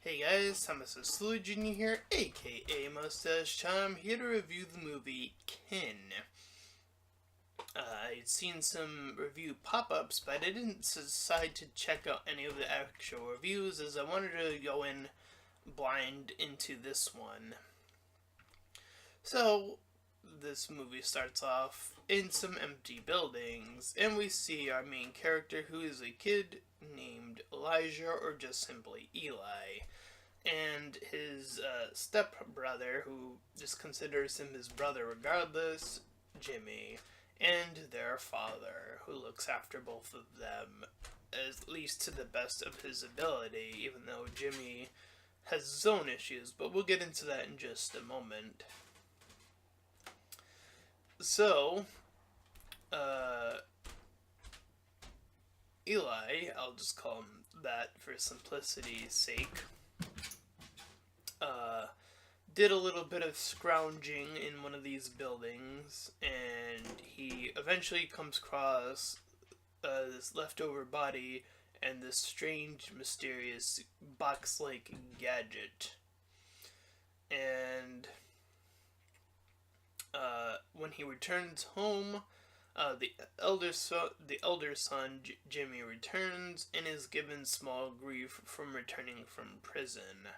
Hey guys, Thomas Jr. here, aka Mustached Tom, here to review the movie Kin. I'd seen some review pop-ups, but I didn't decide to check out any of the actual reviews as I wanted to go in blind into this one. So, this movie starts off in some empty buildings, and we see our main character who is a kid named Elijah, or just simply Eli, and his stepbrother, who just considers him his brother regardless, Jimmy, and their father, who looks after both of them, at least to the best of his ability, even though Jimmy has his own issues, but we'll get into that in just a moment. So, Eli, I'll just call him that for simplicity's sake, did a little bit of scrounging in one of these buildings, and he eventually comes across this leftover body and this strange, mysterious box-like gadget. And when he returns home, the elder son, Jimmy, returns and is given small grief from returning from prison.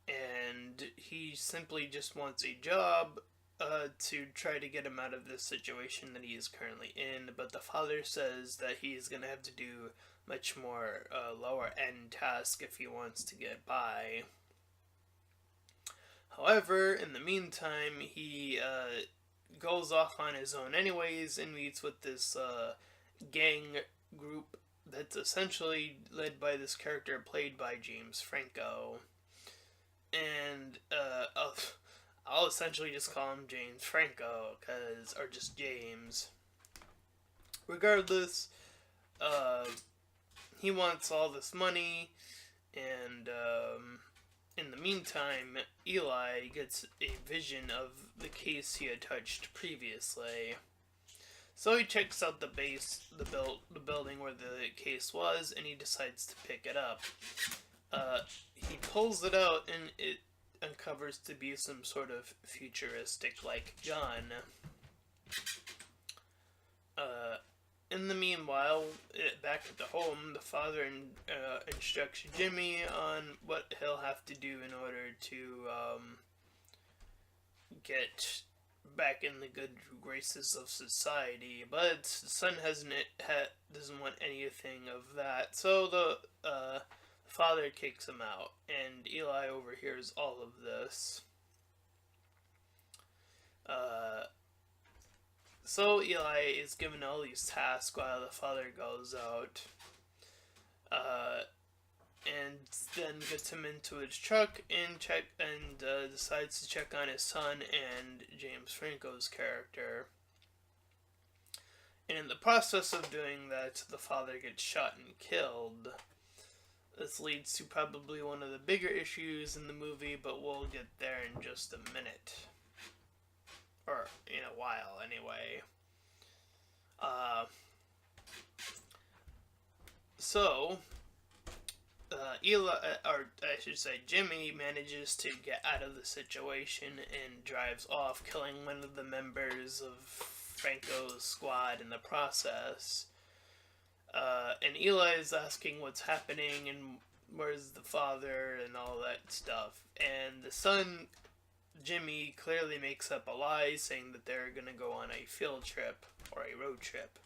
And he simply just wants a job to try to get him out of this situation that he is currently in, but the father says that he's going to have to do much more lower end tasks if he wants to get by. However, in the meantime, he goes off on his own anyways and meets with this gang group that's essentially led by this character played by James Franco. And I'll essentially just call him James Franco, or just James. Regardless, he wants all this money, and in the meantime, Eli gets a vision of the case he had touched previously. So he checks out the building where the case was, and he decides to pick it up. He pulls it out, and it uncovers to be some sort of futuristic-like gun. In the meanwhile, back at the home, the father instructs Jimmy on what he'll have to do in order to get back in the good graces of society, but the son doesn't want anything of that, so the father kicks him out, and Eli overhears all of this. So Eli is given all these tasks while the father goes out, and then gets him into his truck and decides to check on his son and James Franco's character. And in the process of doing that, the father gets shot and killed. This leads to probably one of the bigger issues in the movie, but we'll get there in just a minute. Or in a while, anyway. Jimmy manages to get out of the situation and drives off, killing one of the members of Franco's squad in the process. And Eli is asking what's happening and where's the father and all that stuff. And the son, Jimmy, clearly makes up a lie saying that they're going to go on a field trip or a road trip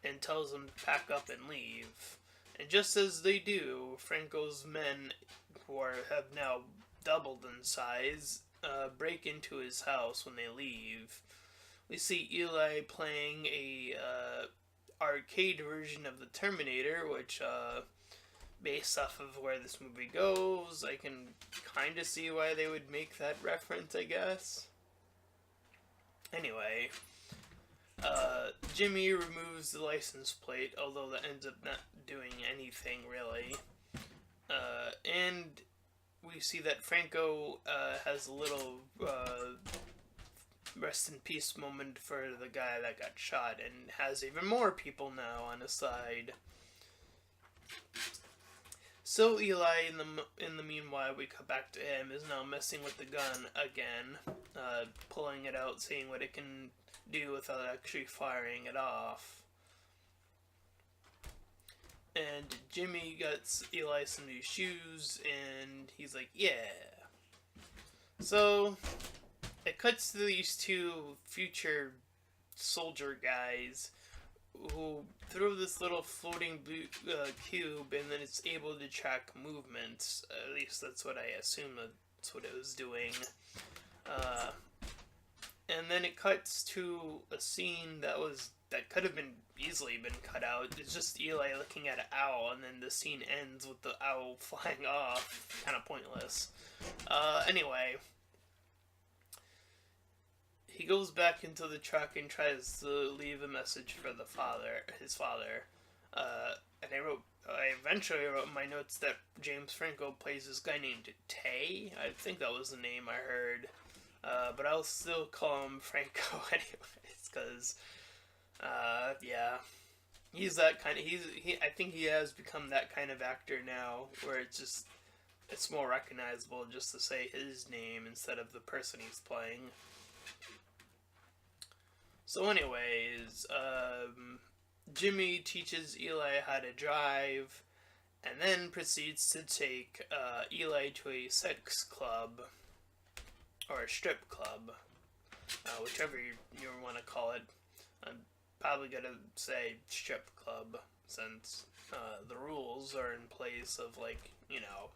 and tells them to pack up and leave. And just as they do, Franco's men, who have now doubled in size, break into his house when they leave. We see Eli playing a arcade version of the Terminator, which, based off of where this movie goes, I can kind of see why they would make that reference, I guess. Anyway, Jimmy removes the license plate, although that ends up not doing anything, really. And we see that Franco has a little rest in peace moment for the guy that got shot, and has even more people now on his side. So Eli, in the meanwhile, we cut back to him, is now messing with the gun again, pulling it out, seeing what it can do without actually firing it off. And Jimmy gets Eli some new shoes, and he's like, yeah. So it cuts to these two future soldier guys who throw this little floating cube, and then it's able to track movements. At least that's what I assume that's what it was doing. And then it cuts to a scene that could have been easily been cut out. It's just Eli looking at an owl, and then the scene ends with the owl flying off. Kind of pointless. Anyway, he goes back into the truck and tries to leave a message for his father. And I eventually wrote in my notes that James Franco plays this guy named Tay. I think that was the name I heard. But I'll still call him Franco anyways, because, yeah. He's that kind of, I think he has become that kind of actor now, where it's more recognizable just to say his name instead of the person he's playing. So anyways, Jimmy teaches Eli how to drive, and then proceeds to take Eli to a sex club, or a strip club, whichever you want to call it. I'm probably going to say strip club, since the rules are in place of, like, you know.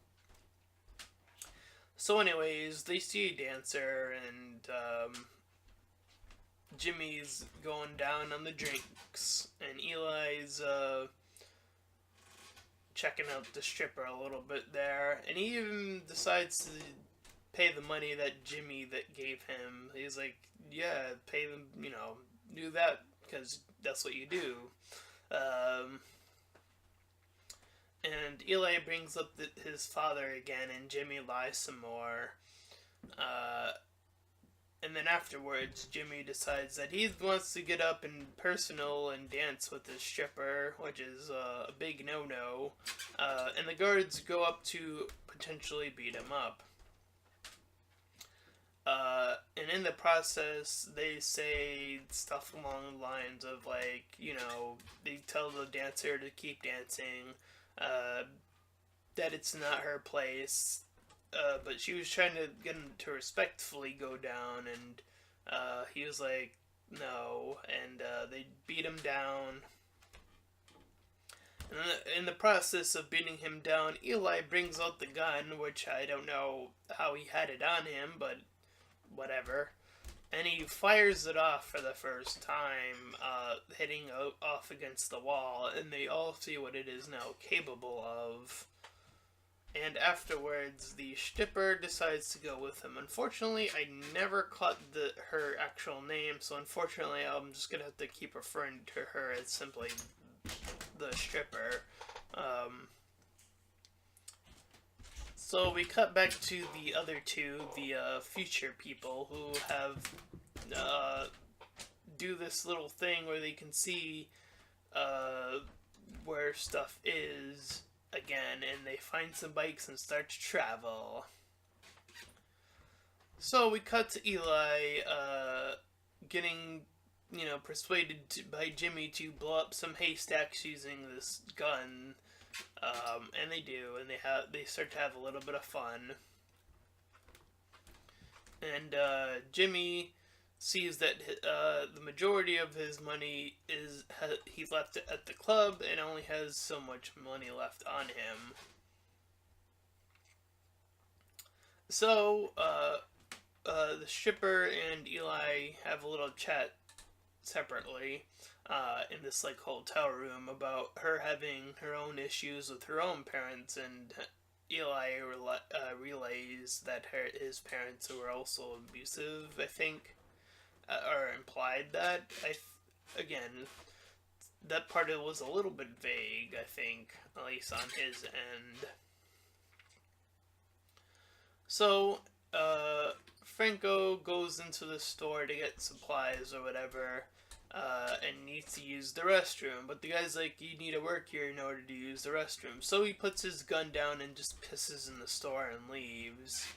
So anyways, they see a dancer, and Jimmy's going down on the drinks, and Eli's checking out the stripper a little bit there, and he even decides to pay the money that Jimmy that gave him. He's like, yeah, pay them, you know, do that, because that's what you do. And Eli brings up his father again, and Jimmy lies some more. And then afterwards, Jimmy decides that he wants to get up and personal and dance with the stripper, which is a big no-no. And the guards go up to potentially beat him up. And in the process, they say stuff along the lines of, like, you know, they tell the dancer to keep dancing, that it's not her place, but she was trying to get him to respectfully go down, and he was like, no, and they beat him down. And in the process of beating him down, Eli brings out the gun, which I don't know how he had it on him, but whatever. And he fires it off for the first time, hitting off against the wall, and they all see what it is now capable of. And afterwards, the stripper decides to go with him. Unfortunately, I never caught her actual name, so unfortunately, I'm just gonna have to keep referring to her as simply the stripper. So we cut back to the other two, the future people, who have do this little thing where they can see where stuff is again, and they find some bikes and start to travel. So we cut to Eli getting, you know, persuaded by Jimmy to blow up some haystacks using this gun. And they do, and they start to have a little bit of fun. And Jimmy sees that the majority of his money he's left at the club, and only has so much money left on him. So the stripper and Eli have a little chat separately in this, like, hotel room about her having her own issues with her own parents, and Eli relays that his parents were also abusive, I think, or implied that. Again, that part of it was a little bit vague, I think, at least on his end. So Franco goes into the store to get supplies or whatever, and needs to use the restroom. But the guy's like, you need to work here in order to use the restroom. So he puts his gun down and just pisses in the store and leaves.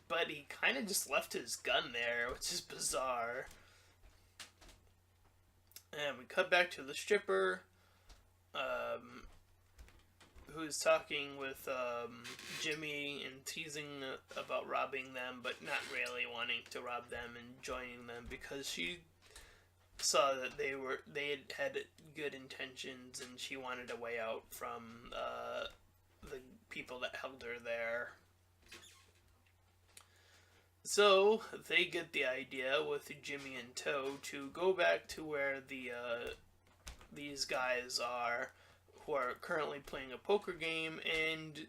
But he kind of just left his gun there, which is bizarre. And we cut back to the stripper, who's talking with Jimmy and teasing about robbing them, but not really wanting to rob them and joining them because she saw that they had good intentions and she wanted a way out from the people that held her there. So they get the idea with Jimmy in tow to go back to where these guys are, who are currently playing a poker game, and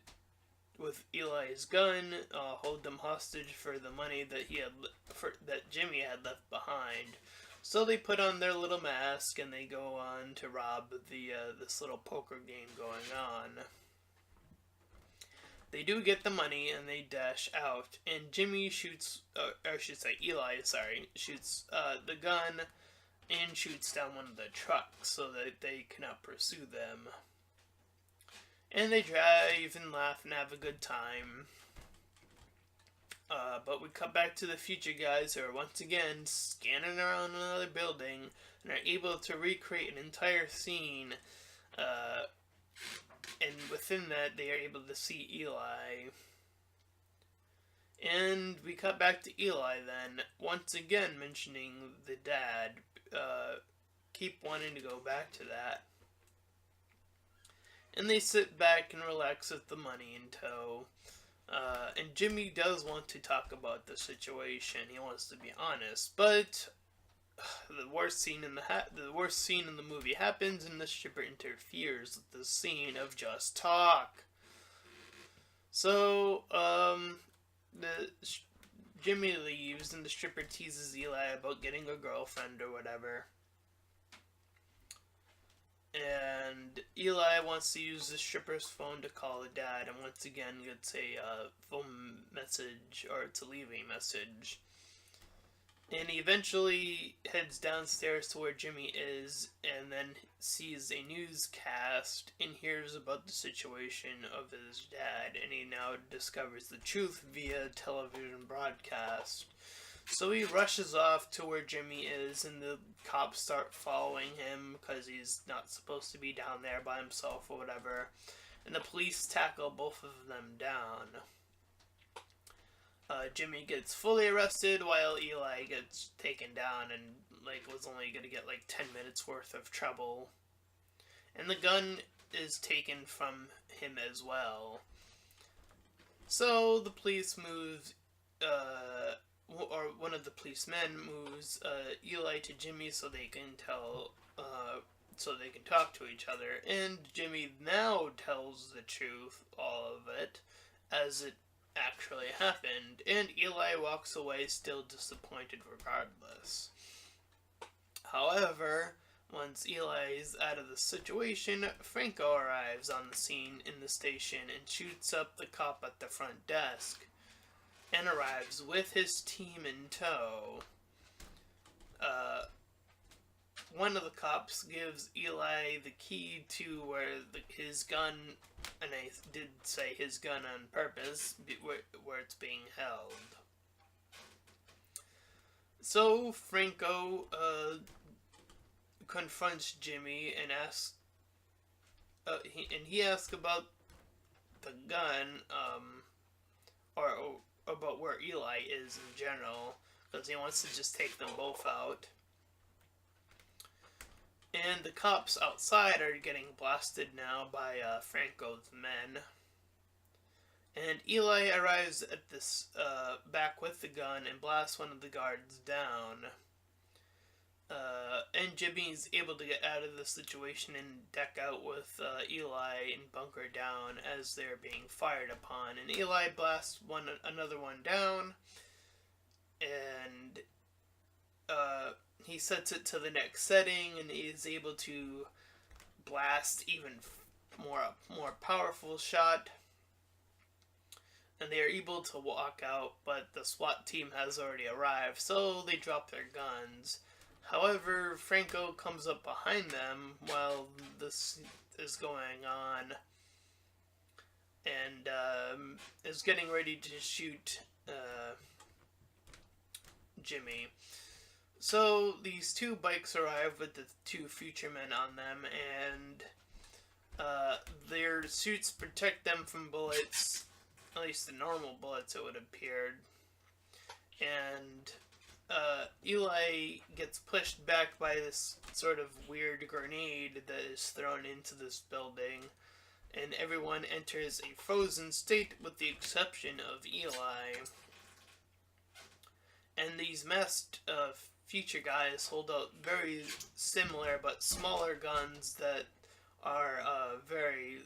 with Eli's gun, hold them hostage for the money that Jimmy had left behind. So they put on their little mask and they go on to rob this little poker game going on. They do get the money and they dash out, and Jimmy shoots, or I should say Eli, shoots the gun and shoots down one of the trucks so that they cannot pursue them. And they drive and laugh and have a good time. But we cut back to the future guys who are once again scanning around another building and are able to recreate an entire scene. And within that, they are able to see Eli. And we cut back to Eli then, once again mentioning the dad. Keep wanting to go back to that. And they sit back and relax with the money in tow. And Jimmy does want to talk about the situation. He wants to be honest, but the worst scene in the movie happens, and the stripper interferes with the scene of just talk. So, Jimmy leaves, and the stripper teases Eli about getting a girlfriend or whatever. And Eli wants to use the stripper's phone to call the dad, and once again gets a phone message, or to leave a message. And he eventually heads downstairs to where Jimmy is, and then sees a newscast and hears about the situation of his dad, and he now discovers the truth via television broadcast. So he rushes off to where Jimmy is, and the cops start following him because he's not supposed to be down there by himself or whatever. And the police tackle both of them down. Jimmy gets fully arrested while Eli gets taken down and was only going to get 10 minutes worth of trouble. And the gun is taken from him as well. So the police moves, or one of the policemen moves Eli to Jimmy so they can talk to each other. And Jimmy now tells the truth, all of it, as it actually happened, and Eli walks away still disappointed regardless. However, once Eli is out of the situation, Franco arrives on the scene in the station and shoots up the cop at the front desk, and arrives with his team in tow. One of the cops gives Eli the key to where his gun, and I did say his gun on purpose, where it's being held. So Franco confronts Jimmy and asks, he asks about the gun, or about where Eli is in general, because he wants to just take them both out. And the cops outside are getting blasted now by Franco's men. And Eli arrives at this back with the gun and blasts one of the guards down. And Jimmy's able to get out of the situation and deck out with Eli and bunker down as they're being fired upon. And Eli blasts another one down, and he sets it to the next setting, and is able to blast even more powerful shot. and they are able to walk out, but the SWAT team has already arrived, so they drop their guns. However, Franco comes up behind them while this is going on, and is getting ready to shoot Jimmy. So these two bikes arrive with the two future men on them, and their suits protect them from bullets, at least the normal bullets, it would appear. And Eli gets pushed back by this sort of weird grenade that is thrown into this building, and everyone enters a frozen state with the exception of Eli. And these masked future guys hold out very similar but smaller guns that are very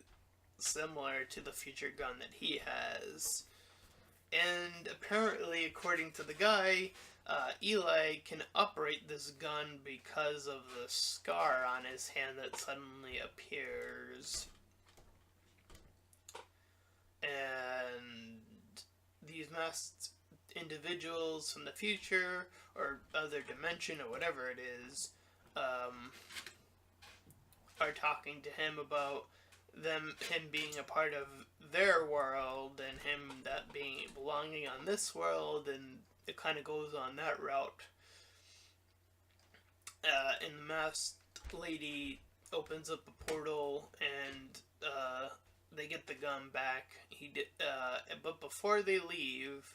similar to the future gun that he has. And apparently, according to the guy, Eli can operate this gun because of the scar on his hand that suddenly appears. And these masked individuals from the future or other dimension or whatever it is are talking to him about him being a part of their world and him that being belonging on this world, and it kind of goes on that route. And the masked lady opens up a portal, and they get the gun back. But before they leave,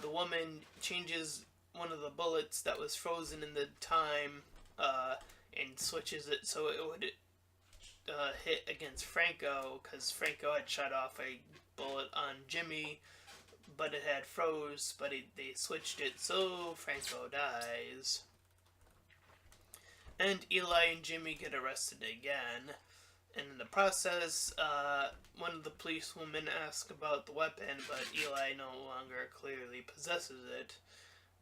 the woman changes one of the bullets that was frozen in the time and switches it so it would hit against Franco, because Franco had shot off a bullet on Jimmy, but it had froze, but they switched it so Franco dies. And Eli and Jimmy get arrested again. And in the process, one of the policewomen asks about the weapon, but Eli no longer clearly possesses it.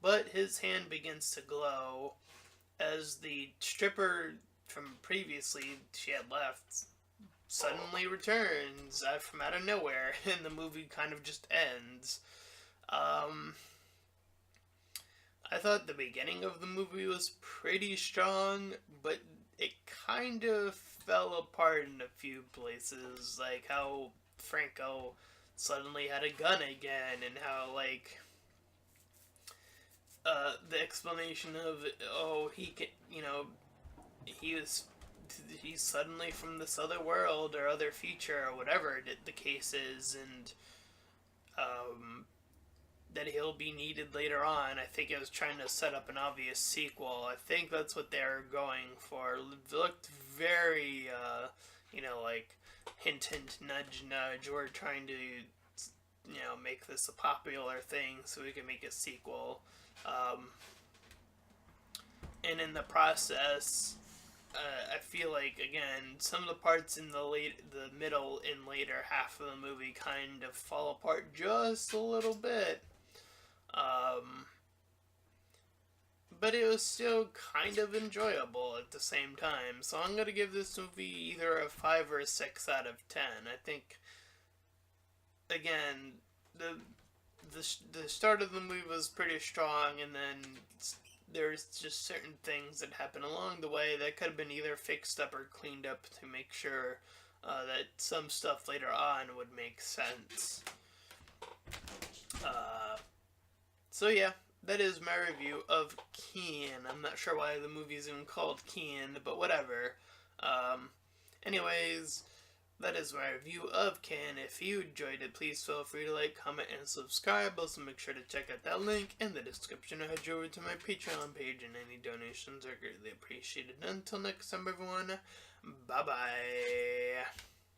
But his hand begins to glow as the stripper from previously she had left suddenly returns from out of nowhere, and the movie kind of just ends. I thought the beginning of the movie was pretty strong, but it kind of fell apart in a few places, like how Franco suddenly had a gun again, and how, like, the explanation of, he can, he's suddenly from this other world or other future or whatever the case is, and that he'll be needed later on. I think it was trying to set up an obvious sequel. I think that's what they're going for. It looked very, like hint, hint, nudge, nudge. We're trying to, make this a popular thing so we can make a sequel. And in the process, I feel like, again, some of the parts in the middle and later half of the movie kind of fall apart just a little bit. But it was still kind of enjoyable at the same time. So I'm going to give this movie either a 5 or a 6 out of 10. I think, again, the start of the movie was pretty strong, and then there's just certain things that happen along the way that could have been either fixed up or cleaned up to make sure that some stuff later on would make sense. So yeah, that is my review of Kin. I'm not sure why the movie is even called Kin, but whatever. Anyways, that is my review of Kin. If you enjoyed it, please feel free to like, comment, and subscribe. Also, make sure to check out that link in the description. I'll head you over to my Patreon page, and any donations are greatly appreciated. Until next time, everyone, bye-bye.